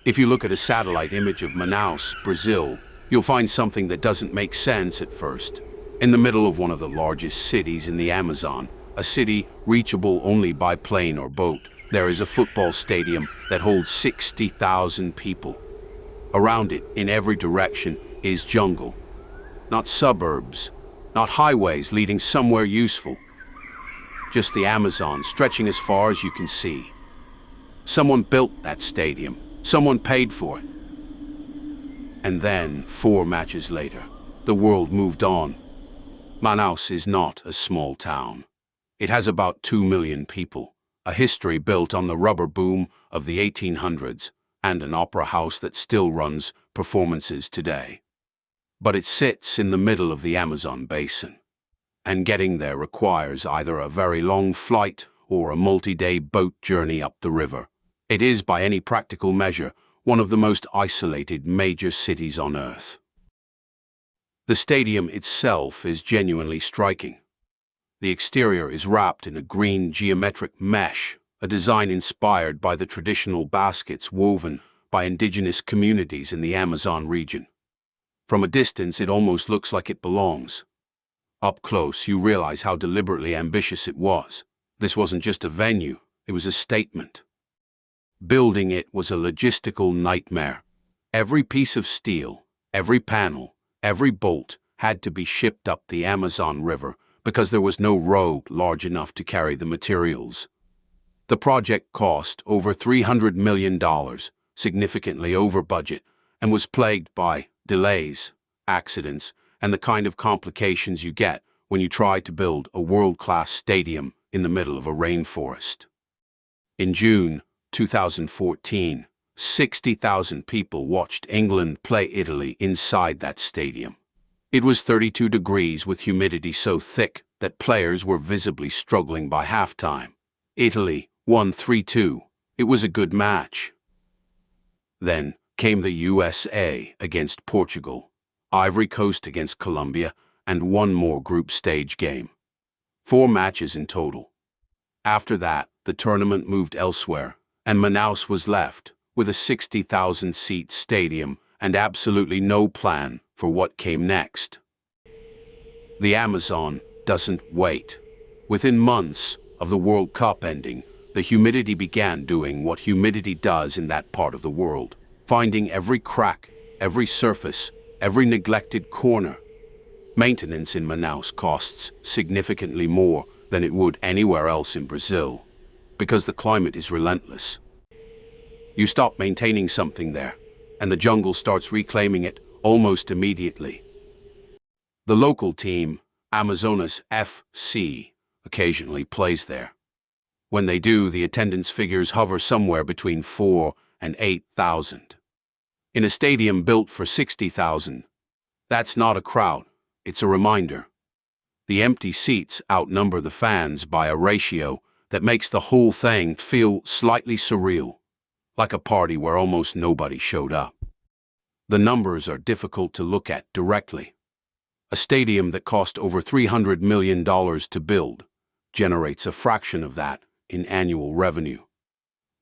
If you look at a satellite image of Manaus, Brazil, you'll find something that doesn't make sense at first. In the middle of one of the largest cities in the Amazon, a city reachable only by plane or boat, there is a football stadium that holds 60,000 people. Around it, in every direction, is jungle. Not suburbs, not highways leading somewhere useful. Just the Amazon stretching as far as you can see. Someone built that stadium. Someone paid for it. And then, 4 matches later, the world moved on. Manaus is not a small town. It has about 2 million people, a history built on the rubber boom of the 1800s, and an opera house that still runs performances today. But it sits in the middle of the Amazon basin, and getting there requires either a very long flight or a multi-day boat journey up the river. It is, by any practical measure, one of the most isolated major cities on Earth. The stadium itself is genuinely striking. The exterior is wrapped in a green geometric mesh, a design inspired by the traditional baskets woven by indigenous communities in the Amazon region. From a distance, it almost looks like it belongs. Up close, you realize how deliberately ambitious it was. This wasn't just a venue, it was a statement. Building it was a logistical nightmare. Every piece of steel, every panel, every bolt had to be shipped up the Amazon River because there was no road large enough to carry the materials. The project cost over $300 million, significantly over budget, and was plagued by delays, accidents, and the kind of complications you get when you try to build a world-class stadium in the middle of a rainforest. In June 2014, 60,000 people watched England play Italy inside that stadium. It was 32 degrees with humidity so thick that players were visibly struggling by halftime. Italy won 3-2. It was a good match. Then came the USA against Portugal, Ivory Coast against Colombia, and one more group stage game. 4 matches in total. After that, the tournament moved elsewhere, and Manaus was left with a 60,000-seat stadium and absolutely no plan for what came next. The Amazon doesn't wait. Within months of the World Cup ending, the humidity began doing what humidity does in that part of the world, finding every crack, every surface, every neglected corner. Maintenance in Manaus costs significantly more than it would anywhere else in Brazil, because the climate is relentless. You stop maintaining something there, and the jungle starts reclaiming it almost immediately. The local team, Amazonas FC, occasionally plays there. When they do, the attendance figures hover somewhere between 4,000 and 8,000. In a stadium built for 60,000, that's not a crowd, it's a reminder. The empty seats outnumber the fans by a ratio that makes the whole thing feel slightly surreal, like a party where almost nobody showed up. The numbers are difficult to look at directly. A stadium that cost over $300 million to build generates a fraction of that in annual revenue.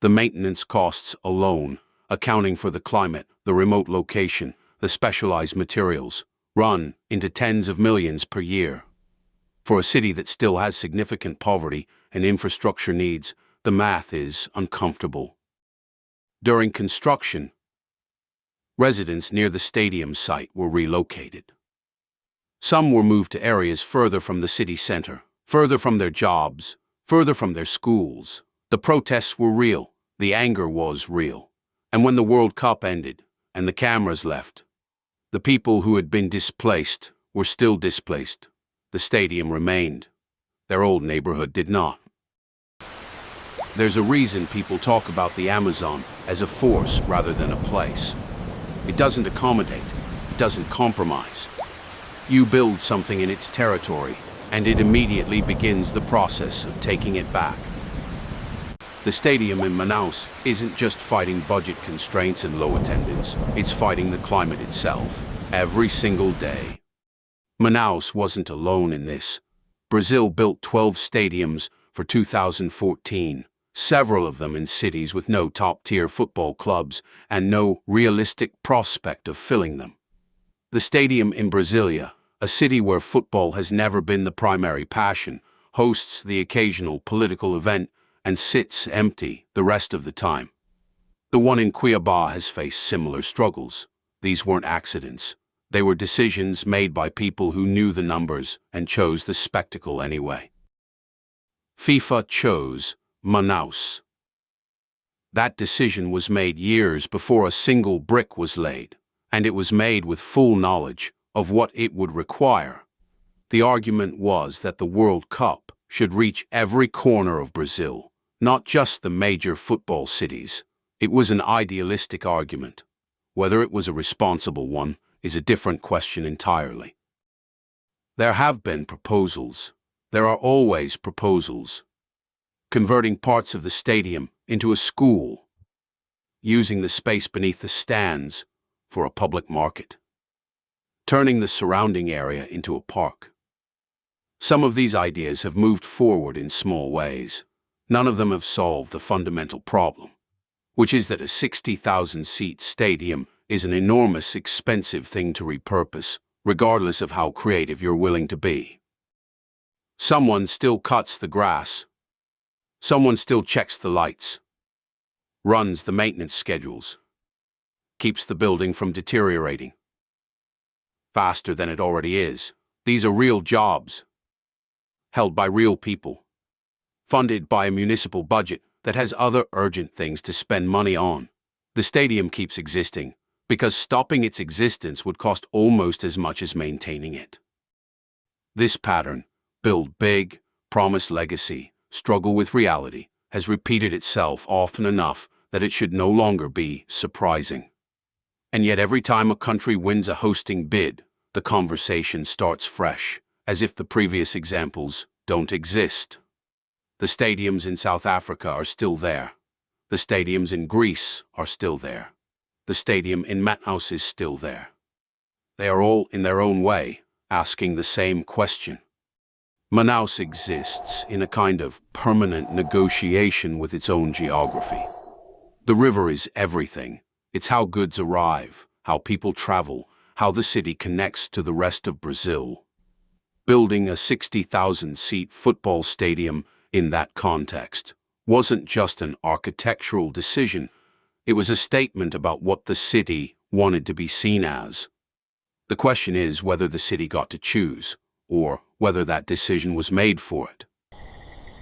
The maintenance costs alone, accounting for the climate, the remote location, the specialized materials, run into tens of millions per year. For a city that still has significant poverty and infrastructure needs, the math is uncomfortable. During construction, residents near the stadium site were relocated. Some were moved to areas further from the city center, further from their jobs, further from their schools. The protests were real, the anger was real. And when the World Cup ended and the cameras left, the people who had been displaced were still displaced. The stadium remained. Their old neighborhood did not. There's a reason people talk about the Amazon as a force rather than a place. It doesn't accommodate, it doesn't compromise. You build something in its territory, and it immediately begins the process of taking it back. The stadium in Manaus isn't just fighting budget constraints and low attendance, it's fighting the climate itself, every single day. Manaus wasn't alone in this. Brazil built 12 stadiums for 2014, several of them in cities with no top-tier football clubs and no realistic prospect of filling them. The stadium in Brasilia, a city where football has never been the primary passion, hosts the occasional political event and sits empty the rest of the time. The one in Cuiabá has faced similar struggles. These weren't accidents. They were decisions made by people who knew the numbers and chose the spectacle anyway. FIFA chose Manaus. That decision was made years before a single brick was laid, and it was made with full knowledge of what it would require. The argument was that the World Cup should reach every corner of Brazil, not just the major football cities. It was an idealistic argument. Whether it was a responsible one is a different question entirely. There have been proposals. There are always proposals. Converting parts of the stadium into a school, using the space beneath the stands for a public market, turning the surrounding area into a park. Some of these ideas have moved forward in small ways. None of them have solved the fundamental problem, which is that a 60,000-seat stadium is an enormous, expensive thing to repurpose, regardless of how creative you're willing to be. Someone still cuts the grass. Someone still checks the lights, runs the maintenance schedules, keeps the building from deteriorating faster than it already is. These are real jobs, held by real people, funded by a municipal budget that has other urgent things to spend money on. The stadium keeps existing because stopping its existence would cost almost as much as maintaining it. This pattern, build big, promise legacy, struggle with reality, has repeated itself often enough that it should no longer be surprising. And yet every time a country wins a hosting bid, the conversation starts fresh, as if the previous examples don't exist. The stadiums in South Africa are still there. The stadiums in Greece are still there. The stadium in Manaus is still there. They are all, in their own way, asking the same question. Manaus exists in a kind of permanent negotiation with its own geography. The river is everything. It's how goods arrive, how people travel, how the city connects to the rest of Brazil. Building a 60,000-seat football stadium in that context wasn't just an architectural decision. It was a statement about what the city wanted to be seen as. The question is whether the city got to choose, or whether that decision was made for it.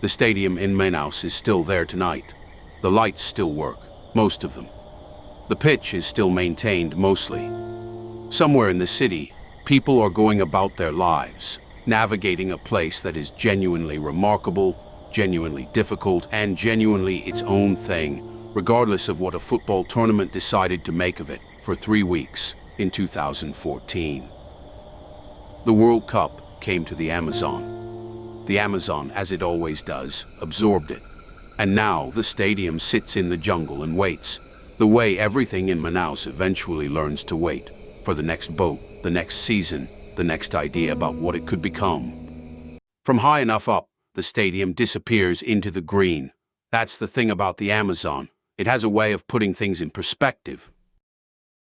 The stadium in Manaus is still there tonight. The lights still work, most of them. The pitch is still maintained mostly. Somewhere in the city, people are going about their lives, navigating a place that is genuinely remarkable, genuinely difficult, and genuinely its own thing, regardless of what a football tournament decided to make of it for 3 weeks in 2014. The World Cup came to the Amazon. The Amazon, as it always does, absorbed it. And now the stadium sits in the jungle and waits, the way everything in Manaus eventually learns to wait, for the next boat, the next season, the next idea about what it could become. From high enough up, the stadium disappears into the green. That's the thing about the Amazon. It has a way of putting things in perspective.